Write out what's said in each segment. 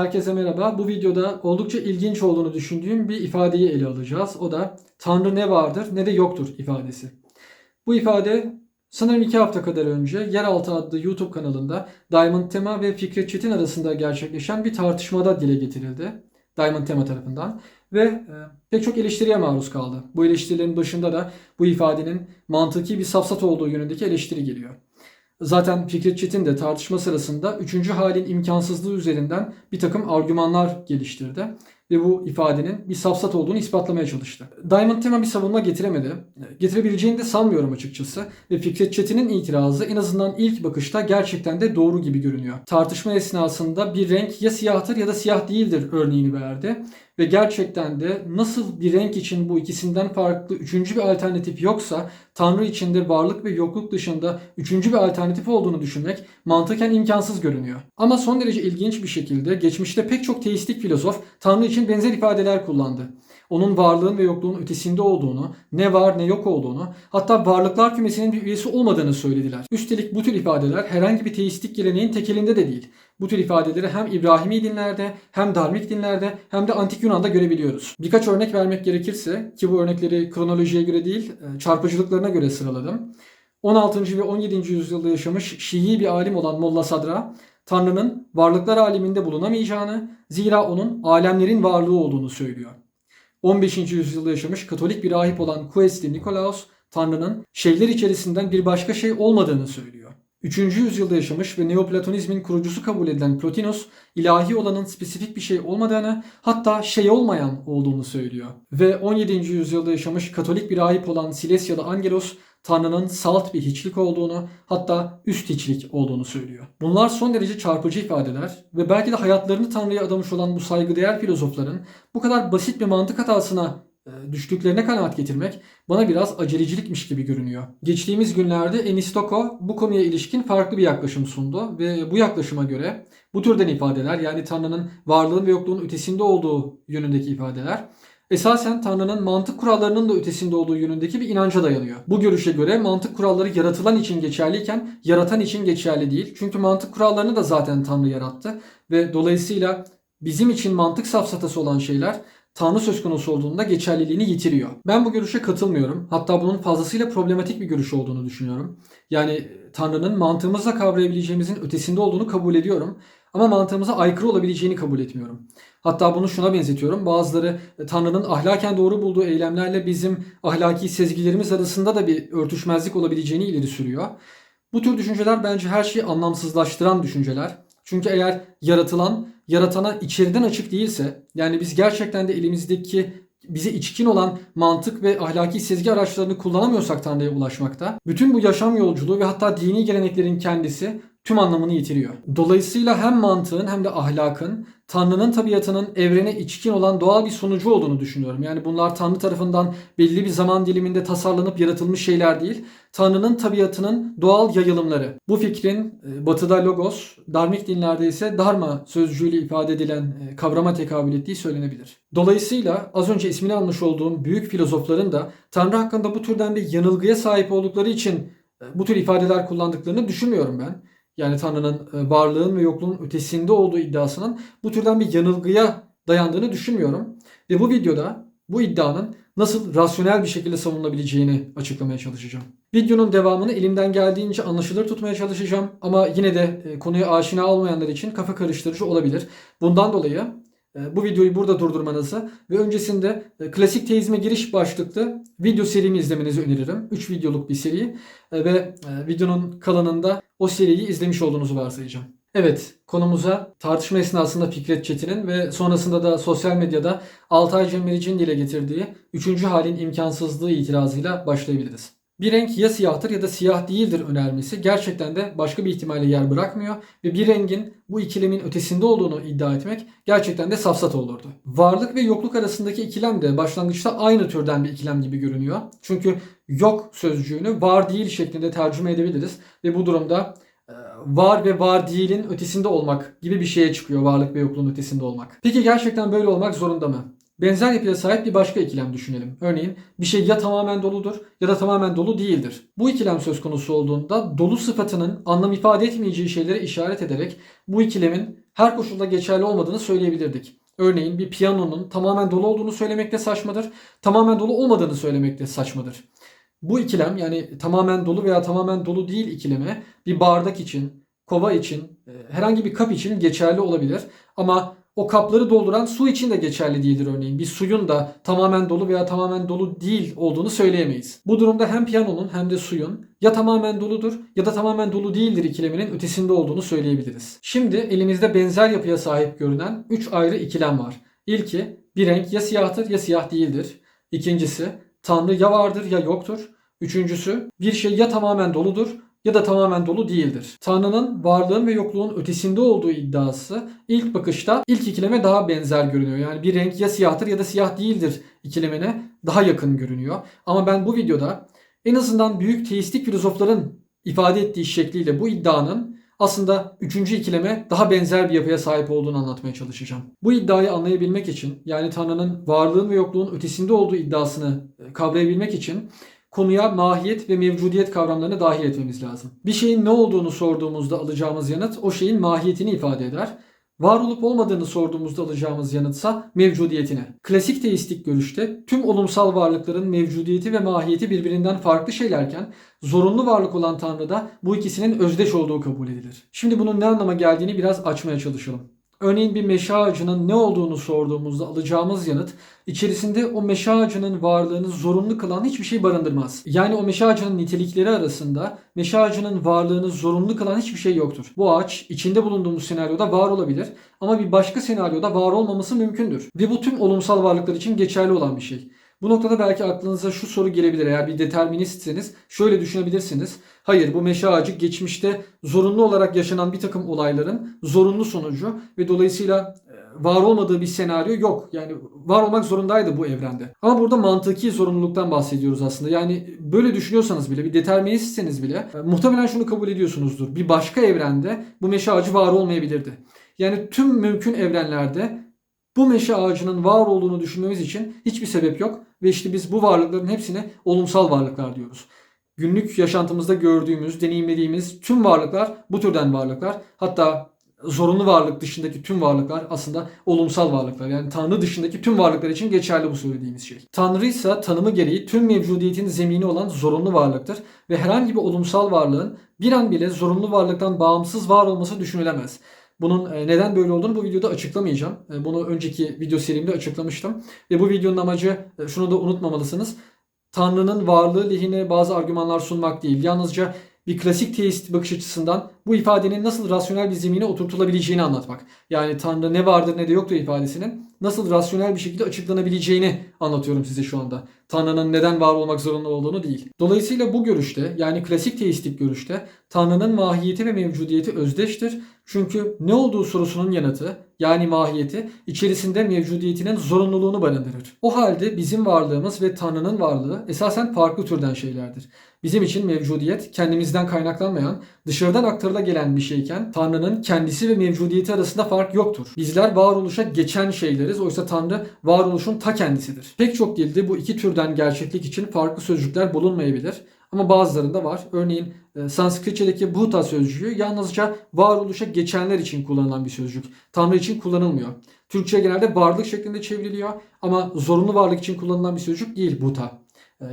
Herkese merhaba. Bu videoda oldukça ilginç olduğunu düşündüğüm bir ifadeyi ele alacağız. O da Tanrı ne vardır ne de yoktur ifadesi. Bu ifade sanırım 2 hafta kadar önce Yeraltı adlı YouTube kanalında Diamond Tema ve Fikret Çetin arasında gerçekleşen bir tartışmada dile getirildi. Diamond Tema tarafından ve pek çok eleştiriye maruz kaldı. Bu eleştirilerin başında da bu ifadenin mantıki bir safsata olduğu yönündeki eleştiri geliyor. Zaten Fikret Çetin de tartışma sırasında üçüncü halin imkansızlığı üzerinden bir takım argümanlar geliştirdi ve bu ifadenin bir safsat olduğunu ispatlamaya çalıştı. Diamond Tema bir savunma getiremedi. Getirebileceğini de sanmıyorum açıkçası ve Fikret Çetin'in itirazı en azından ilk bakışta gerçekten de doğru gibi görünüyor. Tartışma esnasında bir renk ya siyahtır ya da siyah değildir örneğini verdi ve gerçekten de nasıl bir renk için bu ikisinden farklı üçüncü bir alternatif yoksa Tanrı içinde varlık ve yokluk dışında üçüncü bir alternatif olduğunu düşünmek mantıken imkansız görünüyor. Ama son derece ilginç bir şekilde geçmişte pek çok teistik filozof Tanrı için benzer ifadeler kullandı. Onun varlığın ve yokluğun ötesinde olduğunu, ne var ne yok olduğunu, hatta varlıklar kümesinin bir üyesi olmadığını söylediler. Üstelik bu tür ifadeler herhangi bir teistik geleneğin tekelinde de değil. Bu tür ifadeleri hem İbrahimi dinlerde, hem Darmik dinlerde, hem de Antik Yunan'da görebiliyoruz. Birkaç örnek vermek gerekirse, ki bu örnekleri kronolojiye göre değil, çarpıcılıklarına göre sıraladım. 16. ve 17. yüzyılda yaşamış Şii bir alim olan Molla Sadra, Tanrı'nın varlıklar aleminde bulunamayacağını, zira onun alemlerin varlığı olduğunu söylüyor. 15. yüzyılda yaşamış Katolik bir rahip olan Kuesti Nikolaos, Tanrı'nın şeyler içerisinden bir başka şey olmadığını söylüyor. 3. yüzyılda yaşamış ve Neoplatonizmin kurucusu kabul edilen Plotinus, ilahi olanın spesifik bir şey olmadığını, hatta şey olmayan olduğunu söylüyor. Ve 17. yüzyılda yaşamış Katolik bir rahip olan Silesyalı Angelos, Tanrı'nın salt bir hiçlik olduğunu, hatta üst hiçlik olduğunu söylüyor. Bunlar son derece çarpıcı ifadeler ve belki de hayatlarını Tanrı'ya adamış olan bu saygıdeğer filozofların bu kadar basit bir mantık hatasına düştüklerine kanaat getirmek bana biraz acelecilikmiş gibi görünüyor. Geçtiğimiz günlerde Enistoko bu konuya ilişkin farklı bir yaklaşım sundu ve bu yaklaşıma göre bu türden ifadeler, yani Tanrı'nın varlığın ve yokluğun ötesinde olduğu yönündeki ifadeler, esasen Tanrı'nın mantık kurallarının da ötesinde olduğu yönündeki bir inanca dayanıyor. Bu görüşe göre mantık kuralları yaratılan için geçerliyken yaratan için geçerli değil. Çünkü mantık kurallarını da zaten Tanrı yarattı ve dolayısıyla bizim için mantık safsatası olan şeyler Tanrı söz konusu olduğunda geçerliliğini yitiriyor. Ben bu görüşe katılmıyorum. Hatta bunun fazlasıyla problematik bir görüş olduğunu düşünüyorum. Yani Tanrı'nın mantığımızla kavrayabileceğimizin ötesinde olduğunu kabul ediyorum. Ama mantığımıza aykırı olabileceğini kabul etmiyorum. Hatta bunu şuna benzetiyorum. Bazıları Tanrı'nın ahlaken doğru bulduğu eylemlerle bizim ahlaki sezgilerimiz arasında da bir örtüşmezlik olabileceğini ileri sürüyor. Bu tür düşünceler bence her şeyi anlamsızlaştıran düşünceler. Çünkü eğer yaratılan, yaratana içeriden açık değilse, yani biz gerçekten de elimizdeki bize içkin olan mantık ve ahlaki sezgi araçlarını kullanamıyorsak Tanrı'ya ulaşmakta, bütün bu yaşam yolculuğu ve hatta dini geleneklerin kendisi tüm anlamını yitiriyor. Dolayısıyla hem mantığın hem de ahlakın Tanrı'nın tabiatının evrene içkin olan doğal bir sonucu olduğunu düşünüyorum. Yani bunlar Tanrı tarafından belli bir zaman diliminde tasarlanıp yaratılmış şeyler değil. Tanrı'nın tabiatının doğal yayılımları. Bu fikrin Batı'da logos, Darmik dinlerde ise dharma sözcüğüyle ifade edilen kavrama tekabül ettiği söylenebilir. Dolayısıyla az önce ismini almış olduğum büyük filozofların da Tanrı hakkında bu türden bir yanılgıya sahip oldukları için bu tür ifadeler kullandıklarını düşünmüyorum ben. Yani Tanrı'nın varlığın ve yokluğun ötesinde olduğu iddiasının bu türden bir yanılgıya dayandığını düşünmüyorum. Ve bu videoda bu iddianın nasıl rasyonel bir şekilde savunabileceğini açıklamaya çalışacağım. Videonun devamını elimden geldiğince anlaşılır tutmaya çalışacağım. Ama yine de konuya aşina olmayanlar için kafa karıştırıcı olabilir. Bundan dolayı bu videoyu burada durdurmanızı ve öncesinde klasik teizme giriş başlıklı video serimi izlemenizi öneririm. 3 videoluk bir seri ve videonun kalanında o seriyi izlemiş olduğunuzu varsayacağım. Evet, konumuza tartışma esnasında Fikret Çetin'in ve sonrasında da sosyal medyada Altay Cemmeric'in dile getirdiği 3. halin imkansızlığı itirazıyla başlayabiliriz. Bir renk ya siyahtır ya da siyah değildir önermesi gerçekten de başka bir ihtimale yer bırakmıyor ve bir rengin bu ikilemin ötesinde olduğunu iddia etmek gerçekten de safsata olurdu. Varlık ve yokluk arasındaki ikilem de başlangıçta aynı türden bir ikilem gibi görünüyor. Çünkü yok sözcüğünü var değil şeklinde tercüme edebiliriz ve bu durumda var ve var değilin ötesinde olmak gibi bir şeye çıkıyor, varlık ve yokluğun ötesinde olmak. Peki gerçekten böyle olmak zorunda mı? Benzer yapıya sahip bir başka ikilem düşünelim. Örneğin bir şey ya tamamen doludur ya da tamamen dolu değildir. Bu ikilem söz konusu olduğunda dolu sıfatının anlam ifade etmeyeceği şeylere işaret ederek bu ikilemin her koşulda geçerli olmadığını söyleyebilirdik. Örneğin bir piyanonun tamamen dolu olduğunu söylemek de saçmadır. Tamamen dolu olmadığını söylemek de saçmadır. Bu ikilem, yani tamamen dolu veya tamamen dolu değil ikilemi, bir bardak için, kova için, herhangi bir kap için geçerli olabilir. Ama o kapları dolduran su için de geçerli değildir örneğin. Bir suyun da tamamen dolu veya tamamen dolu değil olduğunu söyleyemeyiz. Bu durumda hem piyanonun hem de suyun ya tamamen doludur ya da tamamen dolu değildir ikileminin ötesinde olduğunu söyleyebiliriz. Şimdi elimizde benzer yapıya sahip görünen 3 ayrı ikilem var. İlki, bir renk ya siyahtır ya siyah değildir. İkincisi, Tanrı ya vardır ya yoktur. Üçüncüsü, bir şey ya tamamen doludur ya da tamamen dolu değildir. Tanrı'nın varlığın ve yokluğun ötesinde olduğu iddiası ilk bakışta ilk ikileme daha benzer görünüyor. Yani bir renk ya siyahtır ya da siyah değildir ikilemine daha yakın görünüyor. Ama ben bu videoda en azından büyük teistik filozofların ifade ettiği şekliyle bu iddianın aslında üçüncü ikileme daha benzer bir yapıya sahip olduğunu anlatmaya çalışacağım. Bu iddiayı anlayabilmek için, yani Tanrı'nın varlığın ve yokluğun ötesinde olduğu iddiasını kavrayabilmek için konuya mahiyet ve mevcudiyet kavramlarını dahil etmemiz lazım. Bir şeyin ne olduğunu sorduğumuzda alacağımız yanıt o şeyin mahiyetini ifade eder. Var olup olmadığını sorduğumuzda alacağımız yanıtsa mevcudiyetini. Klasik teistik görüşte tüm olumsal varlıkların mevcudiyeti ve mahiyeti birbirinden farklı şeylerken zorunlu varlık olan Tanrı'da bu ikisinin özdeş olduğu kabul edilir. Şimdi bunun ne anlama geldiğini biraz açmaya çalışalım. Örneğin bir meşe ağacının ne olduğunu sorduğumuzda alacağımız yanıt içerisinde o meşe ağacının varlığını zorunlu kılan hiçbir şey barındırmaz. Yani o meşe ağacının nitelikleri arasında meşe ağacının varlığını zorunlu kılan hiçbir şey yoktur. Bu ağaç içinde bulunduğumuz senaryoda var olabilir ama bir başka senaryoda var olmaması mümkündür. Ve bu tüm olumsal varlıklar için geçerli olan bir şey. Bu noktada belki aklınıza şu soru gelebilir. Eğer bir deterministseniz şöyle düşünebilirsiniz. Hayır, bu meşe ağacı geçmişte zorunlu olarak yaşanan bir takım olayların zorunlu sonucu ve dolayısıyla var olmadığı bir senaryo yok. Yani var olmak zorundaydı bu evrende. Ama burada mantıki zorunluluktan bahsediyoruz aslında. Yani böyle düşünüyorsanız bile, bir deterministseniz bile muhtemelen şunu kabul ediyorsunuzdur. Bir başka evrende bu meşe ağacı var olmayabilirdi. Yani tüm mümkün evrenlerde bu meşe ağacının var olduğunu düşünmemiz için hiçbir sebep yok ve işte biz bu varlıkların hepsine olumsal varlıklar diyoruz. Günlük yaşantımızda gördüğümüz, deneyimlediğimiz tüm varlıklar bu türden varlıklar. Hatta zorunlu varlık dışındaki tüm varlıklar aslında olumsal varlıklar. Yani Tanrı dışındaki tüm varlıklar için geçerli bu söylediğimiz şey. Tanrı ise tanımı gereği tüm mevcudiyetin zemini olan zorunlu varlıktır ve herhangi bir olumsal varlığın bir an bile zorunlu varlıktan bağımsız var olması düşünülemez. Bunun neden böyle olduğunu bu videoda açıklamayacağım. Bunu önceki video serimde açıklamıştım. Ve bu videonun amacı, şunu da unutmamalısınız, Tanrı'nın varlığı lehine bazı argümanlar sunmak değil. Yalnızca bir klasik teist bakış açısından bu ifadenin nasıl rasyonel bir zemine oturtulabileceğini anlatmak. Yani Tanrı ne vardır ne de yoktur ifadesinin nasıl rasyonel bir şekilde açıklanabileceğini anlatıyorum size şu anda. Tanrı'nın neden var olmak zorunda olduğunu değil. Dolayısıyla bu görüşte, yani klasik teistik görüşte Tanrı'nın mahiyeti ve mevcudiyeti özdeştir. Çünkü ne olduğu sorusunun yanıtı, yani mahiyeti, içerisinde mevcudiyetinin zorunluluğunu barındırır. O halde bizim varlığımız ve Tanrı'nın varlığı esasen farklı türden şeylerdir. Bizim için mevcudiyet kendimizden kaynaklanmayan, dışarıdan aktarıla gelen bir şeyken Tanrı'nın kendisi ve mevcudiyeti arasında fark yoktur. Bizler varoluşa geçen şeyleriz, oysa Tanrı varoluşun ta kendisidir. Pek çok dilde bu iki türden gerçeklik için farklı sözcükler bulunmayabilir. Ama bazılarında var. Örneğin Sanskritçedeki bhuta sözcüğü yalnızca varoluşa geçenler için kullanılan bir sözcük. Tanrı için kullanılmıyor. Türkçe genelde varlık şeklinde çevriliyor ama zorunlu varlık için kullanılan bir sözcük değil bhuta.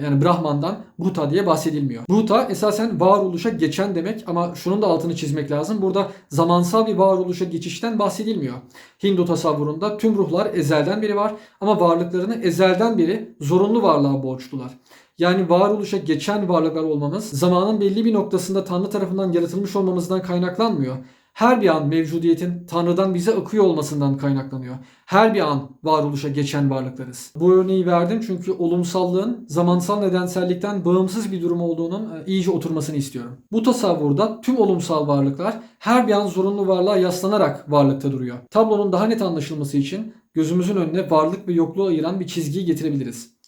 Yani Brahman'dan bhuta diye bahsedilmiyor. Bhuta esasen varoluşa geçen demek ama şunun da altını çizmek lazım. Burada zamansal bir varoluşa geçişten bahsedilmiyor. Hindu tasavvurunda tüm ruhlar ezelden beri var ama varlıklarını ezelden beri zorunlu varlığa borçlular. Yani varoluşa geçen varlıklar olmamız zamanın belli bir noktasında Tanrı tarafından yaratılmış olmamızdan kaynaklanmıyor. Her bir an mevcudiyetin Tanrı'dan bize akıyor olmasından kaynaklanıyor. Her bir an varoluşa geçen varlıklarız. Bu örneği verdim çünkü olumsallığın zamansal nedensellikten bağımsız bir durum olduğunun iyice oturmasını istiyorum. Bu tasavvurda tüm olumsal varlıklar her bir an zorunlu varlığa yaslanarak varlıkta duruyor. Tablonun daha net anlaşılması için gözümüzün önüne varlık ve yokluğu ayıran bir çizgiyi getirebiliriz.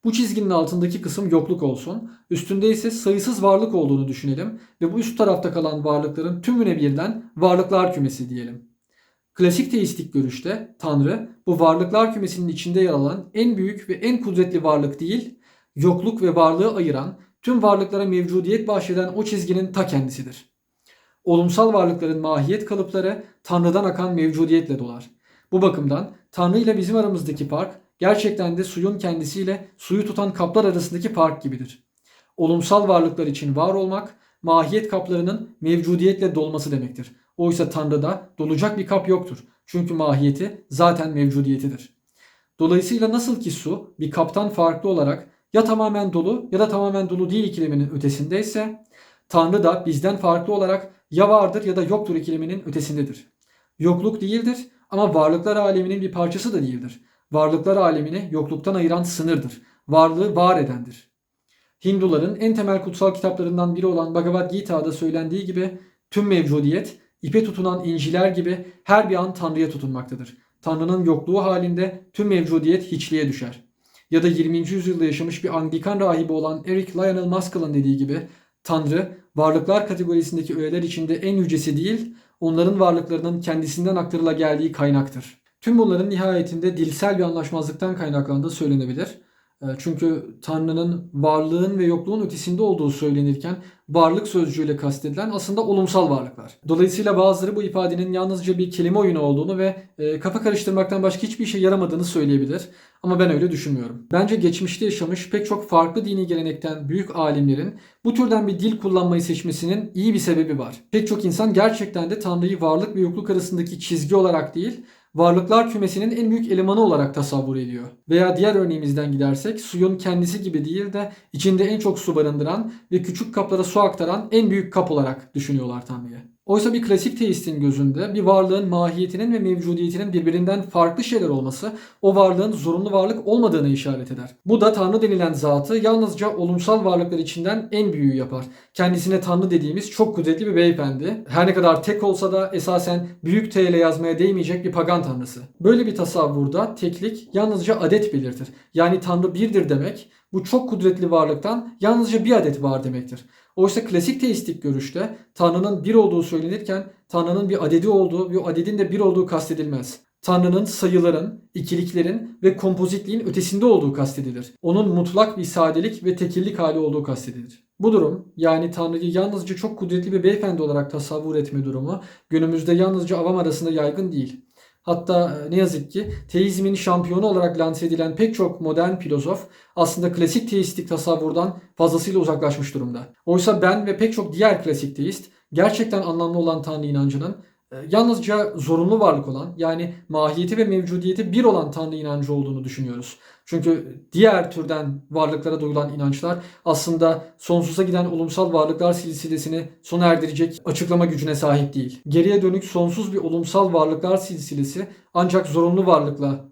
Bu çizginin altındaki kısım yokluk olsun, üstünde ise sayısız varlık olduğunu düşünelim ve bu üst tarafta kalan varlıkların tümüne birden varlıklar kümesi diyelim. Klasik teistik görüşte Tanrı bu varlıklar kümesinin içinde yer alan en büyük ve en kudretli varlık değil, yokluk ve varlığı ayıran, tüm varlıklara mevcudiyet bahşeden o çizginin ta kendisidir. Olumsal varlıkların mahiyet kalıpları Tanrı'dan akan mevcudiyetle dolar. Bu bakımdan Tanrı ile bizim aramızdaki fark gerçekten de suyun kendisiyle suyu tutan kaplar arasındaki fark gibidir. Olumsal varlıklar için var olmak, mahiyet kaplarının mevcudiyetle dolması demektir. Oysa Tanrı'da dolacak bir kap yoktur. Çünkü mahiyeti zaten mevcudiyetidir. Dolayısıyla nasıl ki su bir kaptan farklı olarak ya tamamen dolu ya da tamamen dolu değil ikileminin ötesindeyse, Tanrı da bizden farklı olarak ya vardır ya da yoktur ikileminin ötesindedir. Yokluk değildir ama varlıklar aleminin bir parçası da değildir. Varlıklar alemini yokluktan ayıran sınırdır. Varlığı var edendir. Hinduların en temel kutsal kitaplarından biri olan Bhagavad Gita'da söylendiği gibi tüm mevcudiyet ipe tutunan inciler gibi her bir an Tanrı'ya tutunmaktadır. Tanrı'nın yokluğu halinde tüm mevcudiyet hiçliğe düşer. Ya da 20. yüzyılda yaşamış bir Anglikan rahibi olan Eric Lionel Maskell'ın dediği gibi Tanrı varlıklar kategorisindeki öğeler içinde en yücesi değil, onların varlıklarının kendisinden aktarıla geldiği kaynaktır. Tüm bunların nihayetinde dilsel bir anlaşmazlıktan kaynaklandığı söylenebilir. Çünkü Tanrı'nın varlığın ve yokluğun ötesinde olduğu söylenirken varlık sözcüğüyle kastedilen aslında olumsal varlıklar. Dolayısıyla bazıları bu ifadenin yalnızca bir kelime oyunu olduğunu ve kafa karıştırmaktan başka hiçbir işe yaramadığını söyleyebilir. Ama ben öyle düşünmüyorum. Bence geçmişte yaşamış pek çok farklı dini gelenekten büyük alimlerin bu türden bir dil kullanmayı seçmesinin iyi bir sebebi var. Pek çok insan gerçekten de Tanrı'yı varlık ve yokluk arasındaki çizgi olarak değil, varlıklar kümesinin en büyük elemanı olarak tasavvur ediyor. Veya diğer örneğimizden gidersek suyun kendisi gibi değil de içinde en çok su barındıran ve küçük kaplara su aktaran en büyük kap olarak düşünüyorlar Tanrı'yı. Oysa bir klasik teistin gözünde bir varlığın mahiyetinin ve mevcudiyetinin birbirinden farklı şeyler olması o varlığın zorunlu varlık olmadığını işaret eder. Bu da Tanrı denilen zatı yalnızca olumsal varlıklar içinden en büyüğü yapar. Kendisine Tanrı dediğimiz çok kudretli bir beyefendi. Her ne kadar tek olsa da esasen büyük T ile yazmaya değmeyecek bir pagan tanrısı. Böyle bir tasavvurda teklik yalnızca adet belirtir. Yani Tanrı birdir demek bu çok kudretli varlıktan yalnızca bir adet var demektir. Oysa klasik teistik görüşte Tanrı'nın bir olduğu söylenirken Tanrı'nın bir adedi olduğu ve o adedin de bir olduğu kastedilmez. Tanrı'nın sayıların, ikiliklerin ve kompozitliğin ötesinde olduğu kastedilir. Onun mutlak bir sadelik ve tekillik hali olduğu kastedilir. Bu durum yani Tanrı'yı yalnızca çok kudretli bir beyefendi olarak tasavvur etme durumu günümüzde yalnızca avam arasında yaygın değil. Hatta ne yazık ki teizmin şampiyonu olarak lanse edilen pek çok modern filozof aslında klasik teistik tasavvurdan fazlasıyla uzaklaşmış durumda. Oysa ben ve pek çok diğer klasik teist gerçekten anlamlı olan Tanrı inancının yalnızca zorunlu varlık olan yani mahiyeti ve mevcudiyeti bir olan Tanrı inancı olduğunu düşünüyoruz. Çünkü diğer türden varlıklara duyulan inançlar aslında sonsuza giden olumsal varlıklar silsilesini sona erdirecek açıklama gücüne sahip değil. Geriye dönük sonsuz bir olumsal varlıklar silsilesi ancak zorunlu varlıkla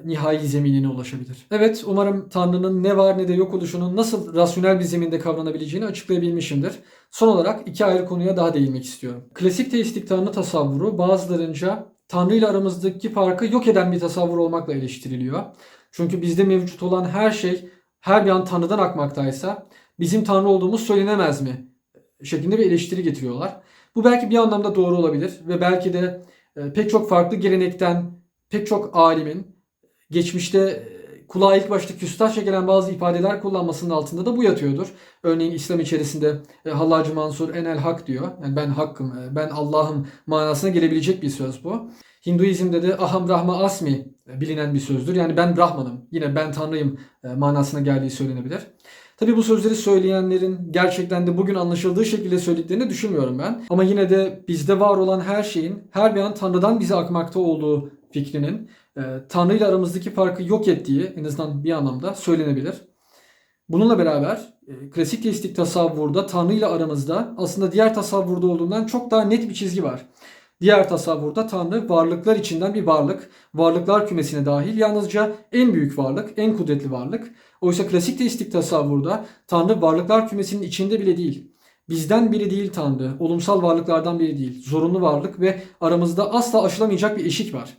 nihai zeminine ulaşabilir. Evet, umarım Tanrı'nın ne var ne de yok oluşunun nasıl rasyonel bir zeminde kavranabileceğini açıklayabilmişimdir. Son olarak iki ayrı konuya daha değinmek istiyorum. Klasik teistik Tanrı tasavvuru bazılarınca Tanrı ile aramızdaki farkı yok eden bir tasavvur olmakla eleştiriliyor. Çünkü bizde mevcut olan her şey her bir an Tanrı'dan akmaktaysa bizim Tanrı olduğumuz söylenemez mi? Şeklinde bir eleştiri getiriyorlar. Bu belki bir anlamda doğru olabilir ve belki de pek çok farklı gelenekten pek çok alimin geçmişte kulağa ilk başta küstahça gelen bazı ifadeler kullanmasının altında da bu yatıyordur. Örneğin İslam içerisinde Hallacı Mansur enel hak diyor. Yani ben hakkım, ben Allah'ım manasına gelebilecek bir söz bu. Hinduizm'de de aham brahma asmi bilinen bir sözdür. Yani ben Brahmanım, yine ben Tanrıyım manasına geldiği söylenebilir. Tabii bu sözleri söyleyenlerin gerçekten de bugün anlaşıldığı şekilde söylediklerini düşünmüyorum ben. Ama yine de bizde var olan her şeyin her bir an Tanrı'dan bize akmakta olduğu fikrinin Tanrı ile aramızdaki farkı yok ettiği en azından bir anlamda söylenebilir. Bununla beraber klasik teistik tasavvurda Tanrı ile aramızda aslında diğer tasavvurda olduğundan çok daha net bir çizgi var. Diğer tasavvurda Tanrı varlıklar içinden bir varlık, varlıklar kümesine dahil yalnızca en büyük varlık, en kudretli varlık. Oysa klasik teistik tasavvurda Tanrı varlıklar kümesinin içinde bile değil. Bizden biri değil Tanrı, olumsal varlıklardan biri değil. Zorunlu varlık ve aramızda asla aşılamayacak bir eşik var.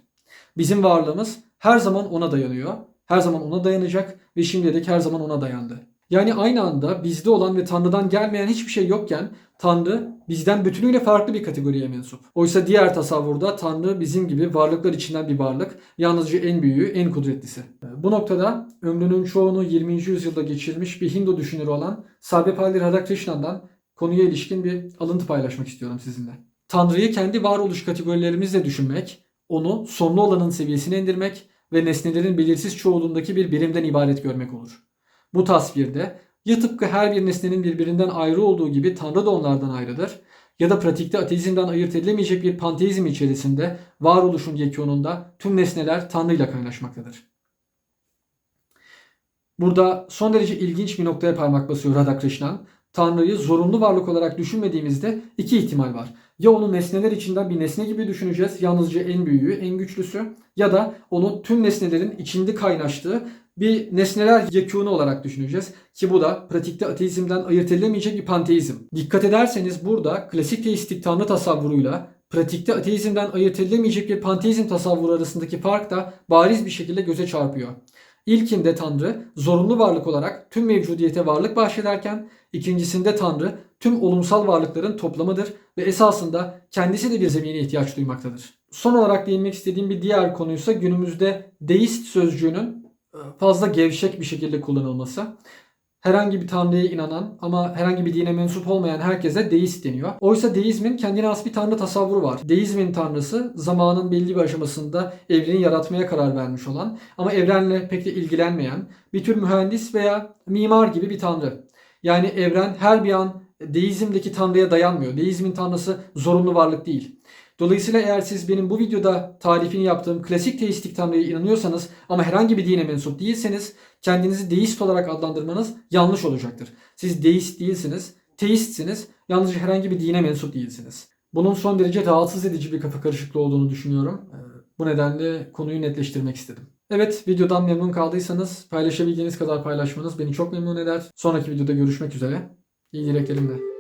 Bizim varlığımız her zaman ona dayanıyor, her zaman ona dayanacak ve şimdilik her zaman ona dayandı. Yani aynı anda bizde olan ve Tanrı'dan gelmeyen hiçbir şey yokken Tanrı bizden bütünüyle farklı bir kategoriye mensup. Oysa diğer tasavvurda Tanrı bizim gibi varlıklar içinden bir varlık, yalnızca en büyüğü, en kudretlisi. Bu noktada ömrünün çoğunu 20. yüzyılda geçirmiş bir Hindu düşünürü olan Sarvepalli Radhakrishnan'dan konuya ilişkin bir alıntı paylaşmak istiyorum sizinle. Tanrı'yı kendi varoluş kategorilerimizle düşünmek, onu sonlu olanın seviyesine indirmek ve nesnelerin belirsiz çoğulundaki bir birimden ibaret görmek olur. Bu tasvirde ya tıpkı her bir nesnenin birbirinden ayrı olduğu gibi Tanrı da onlardan ayrıdır ya da pratikte ateizmden ayırt edilemeyecek bir panteizm içerisinde varoluşun yekununda tüm nesneler Tanrı ile kaynaşmaktadır. Burada son derece ilginç bir noktaya parmak basıyor Radhakrishnan. Tanrı'yı zorunlu varlık olarak düşünmediğimizde iki ihtimal var. Ya onu nesneler içinden bir nesne gibi düşüneceğiz, yalnızca en büyüğü, en güçlüsü, ya da onu tüm nesnelerin içinde kaynaştığı bir nesneler yekûnu olarak düşüneceğiz. Ki bu da pratikte ateizmden ayırt edilemeyecek bir panteizm. Dikkat ederseniz burada klasik teistik tanrı tasavvuruyla pratikte ateizmden ayırt edilemeyecek bir panteizm tasavvuru arasındaki fark da bariz bir şekilde göze çarpıyor. İlkinde Tanrı zorunlu varlık olarak tüm mevcudiyete varlık bahşederken ikincisinde Tanrı tüm olumsal varlıkların toplamıdır ve esasında kendisi de bir zemine ihtiyaç duymaktadır. Son olarak değinmek istediğim bir diğer konuysa günümüzde deist sözcüğünün fazla gevşek bir şekilde kullanılması. Herhangi bir tanrıya inanan ama herhangi bir dine mensup olmayan herkese deist deniyor. Oysa deizmin kendine has bir tanrı tasavvuru var. Deizmin tanrısı zamanın belli bir aşamasında evreni yaratmaya karar vermiş olan ama evrenle pek de ilgilenmeyen bir tür mühendis veya mimar gibi bir tanrı. Yani evren her bir an deizmdeki tanrıya dayanmıyor. Deizmin tanrısı zorunlu varlık değil. Dolayısıyla eğer siz benim bu videoda tarifini yaptığım klasik teistik tanrıya inanıyorsanız ama herhangi bir dine mensup değilseniz kendinizi deist olarak adlandırmanız yanlış olacaktır. Siz deist değilsiniz, teistsiniz, yalnızca herhangi bir dine mensup değilsiniz. Bunun son derece rahatsız edici bir kafa karışıklığı olduğunu düşünüyorum. Bu nedenle konuyu netleştirmek istedim. Evet, videodan memnun kaldıysanız paylaşabildiğiniz kadar paylaşmanız beni çok memnun eder. Sonraki videoda görüşmek üzere. İyi dileklerimle.